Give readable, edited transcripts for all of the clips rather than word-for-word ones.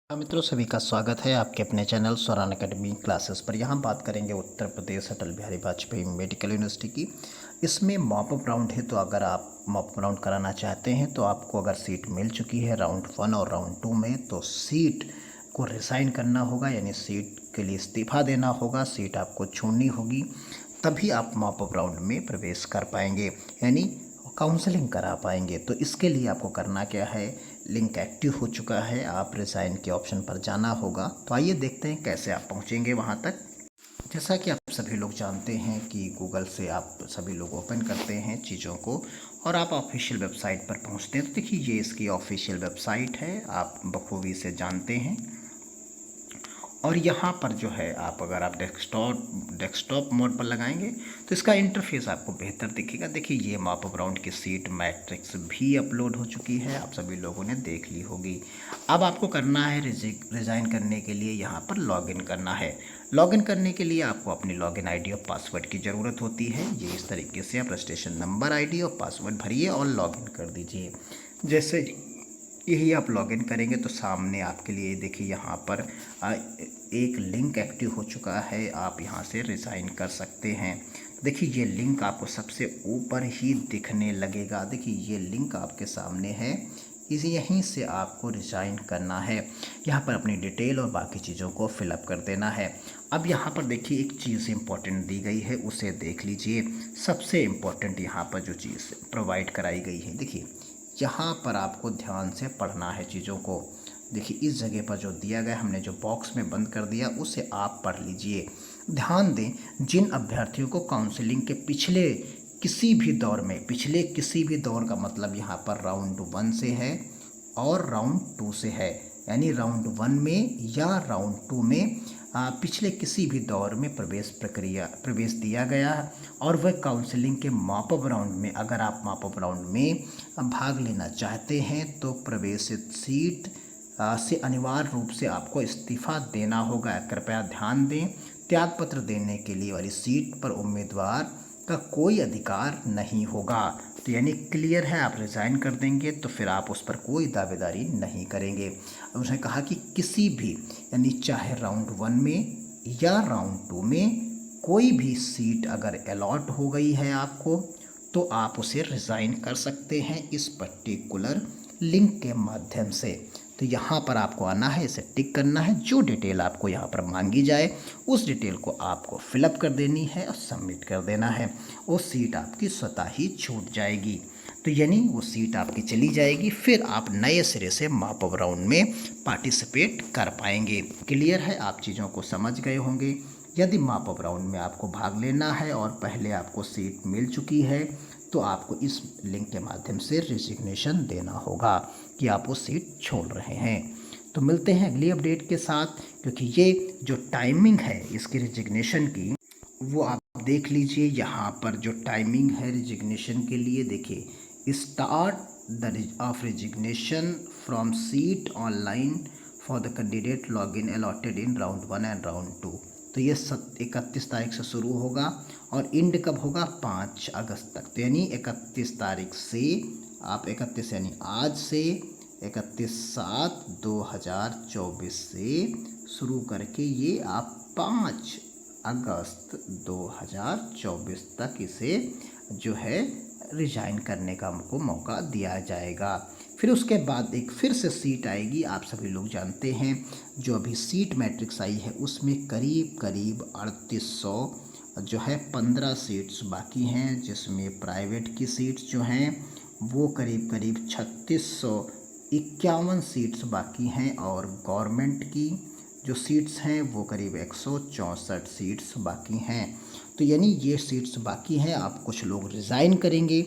मित्रों, सभी का स्वागत है आपके अपने चैनल स्वरान अकेडमी क्लासेस पर। यहाँ बात करेंगे उत्तर प्रदेश अटल बिहारी वाजपेयी मेडिकल यूनिवर्सिटी की। इसमें मॉपअप राउंड है, तो अगर आप मॉपअप राउंड कराना चाहते हैं तो आपको अगर सीट मिल चुकी है राउंड 1 और राउंड 2 में, तो सीट को रिज़ाइन करना होगा, यानी सीट के लिए इस्तीफ़ा देना होगा, सीट आपको छोड़नी होगी, तभी आप मॉपअप राउंड में प्रवेश कर पाएंगे, यानी काउंसलिंग करा पाएंगे। तो इसके लिए आपको करना क्या है, लिंक एक्टिव हो चुका है, आप रिज़ाइन के ऑप्शन पर जाना होगा। तो आइए देखते हैं कैसे आप पहुंचेंगे वहां तक। जैसा कि आप सभी लोग जानते हैं कि गूगल से आप सभी लोग ओपन करते हैं चीज़ों को और आप ऑफिशियल वेबसाइट पर पहुंचते हैं। तो देखिए, ये इसकी ऑफिशियल वेबसाइट है, आप बखूबी से जानते हैं। और यहाँ पर जो है, आप अगर आप डेस्कटॉप मोड पर लगाएंगे तो इसका इंटरफेस आपको बेहतर दिखेगा। देखिए, ये मॉपअप राउंड की सीट मैट्रिक्स भी अपलोड हो चुकी है, आप सभी लोगों ने देख ली होगी। अब आपको करना है रिज़ाइन करने के लिए यहाँ पर लॉगिन करना है। लॉगिन करने के लिए आपको अपनी लॉगिन आईडी और पासवर्ड की ज़रूरत होती है। ये इस तरीके से आप रजिस्ट्रेशन नंबर, आईडी और पासवर्ड भरिए और लॉगिन कर दीजिए। जैसे यही आप लॉगिन करेंगे तो सामने आपके लिए देखिए यहाँ पर एक लिंक एक्टिव हो चुका है, आप यहाँ से रिज़ाइन कर सकते हैं। देखिए, ये लिंक आपको सबसे ऊपर ही दिखने लगेगा। देखिए, ये लिंक आपके सामने है, इसी यहीं से आपको रिज़ाइन करना है। यहाँ पर अपनी डिटेल और बाकी चीज़ों को फिलअप कर देना है। अब यहाँ पर देखिए, एक चीज़ इम्पोर्टेंट दी गई है, उसे देख लीजिए। सबसे इम्पोर्टेंट यहाँ पर जो चीज़ प्रोवाइड कराई गई है, देखिए यहाँ पर आपको ध्यान से पढ़ना है चीज़ों को। देखिए, इस जगह पर जो दिया गया, हमने जो बॉक्स में बंद कर दिया, उसे आप पढ़ लीजिए। ध्यान दें, जिन अभ्यर्थियों को काउंसलिंग के पिछले किसी भी दौर का मतलब यहाँ पर राउंड 1 से है और राउंड 2 से है, यानी राउंड 1 में या राउंड 2 में पिछले किसी भी दौर में प्रवेश दिया गया और वह काउंसलिंग के मॉपअप राउंड में, अगर आप मॉपअप राउंड में भाग लेना चाहते हैं तो प्रवेशित सीट से अनिवार्य रूप से आपको इस्तीफ़ा देना होगा। कृपया ध्यान दें, त्यागपत्र देने के लिए वाली सीट पर उम्मीदवार का कोई अधिकार नहीं होगा। तो यानी क्लियर है, आप रिज़ाइन कर देंगे तो फिर आप उस पर कोई दावेदारी नहीं करेंगे। उसने कहा कि किसी भी, यानी चाहे राउंड 1 में या राउंड 2 में कोई भी सीट अगर अलॉट हो गई है आपको, तो आप उसे रिज़ाइन कर सकते हैं इस पर्टिकुलर लिंक के माध्यम से। तो यहाँ पर आपको आना है, इसे टिक करना है, जो डिटेल आपको यहाँ पर मांगी जाए उस डिटेल को आपको फिलअप कर देनी है और सबमिट कर देना है। वो सीट आपकी स्वतः ही छूट जाएगी। तो यानी वो सीट आपकी चली जाएगी, फिर आप नए सिरे से मॉपअप राउंड में पार्टिसिपेट कर पाएंगे। क्लियर है, आप चीज़ों को समझ गए होंगे। यदि मॉपअप राउंड में आपको भाग लेना है और पहले आपको सीट मिल चुकी है, तो आपको इस लिंक के माध्यम से रिजिग्नेशन देना होगा कि आप वो सीट छोड़ रहे हैं। तो मिलते हैं अगली अपडेट के साथ, क्योंकि ये जो टाइमिंग है इसकी रिजिग्नेशन की, वो आप देख लीजिए। यहाँ पर जो टाइमिंग है रिजिग्नेशन के लिए, देखिए, start the of resignation from seat online for the candidate login allotted in round 1 and round 2। तो ये 31 तारीख से शुरू होगा और एंड कब होगा, 5 अगस्त तक। तो यानी 31 तारीख से आप 31 यानी आज से 31/7/2024 से शुरू करके ये आप 5 अगस्त 2024 तक इसे जो है रिजाइन करने का हमको मौका दिया जाएगा। फिर उसके बाद एक फिर से सीट आएगी, आप सभी लोग जानते हैं। जो अभी सीट मैट्रिक्स आई है उसमें करीब 3800 जो है 15 सीट्स बाकी हैं, जिसमें प्राइवेट की सीट्स जो हैं वो करीब 3651 सीट्स बाकी हैं और गवर्नमेंट की जो सीट्स हैं वो करीब 164 सीट्स बाकी हैं। तो यानी ये सीट्स बाकी हैं। आप कुछ लोग रिज़ाइन करेंगे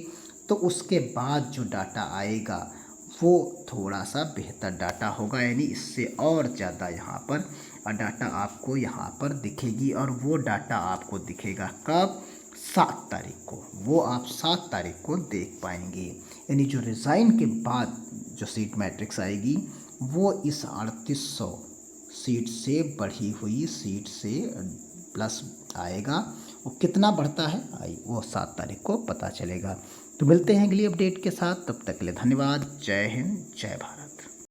तो उसके बाद जो डाटा आएगा वो थोड़ा सा बेहतर डाटा होगा, यानी इससे और ज़्यादा यहाँ पर डाटा आपको यहाँ पर दिखेगी। और वो डाटा आपको दिखेगा कब, 7 तारीख को। वो आप 7 तारीख को देख पाएंगे। यानी जो रिज़ाइन के बाद जो सीट मैट्रिक्स आएगी वो इस 3800 सीट से बढ़ी हुई सीट से प्लस आएगा। वो कितना बढ़ता है वो 7 तारीख को पता चलेगा। तो मिलते हैं अगली अपडेट के साथ, तब तक के लिए धन्यवाद। जय हिंद, जय भारत।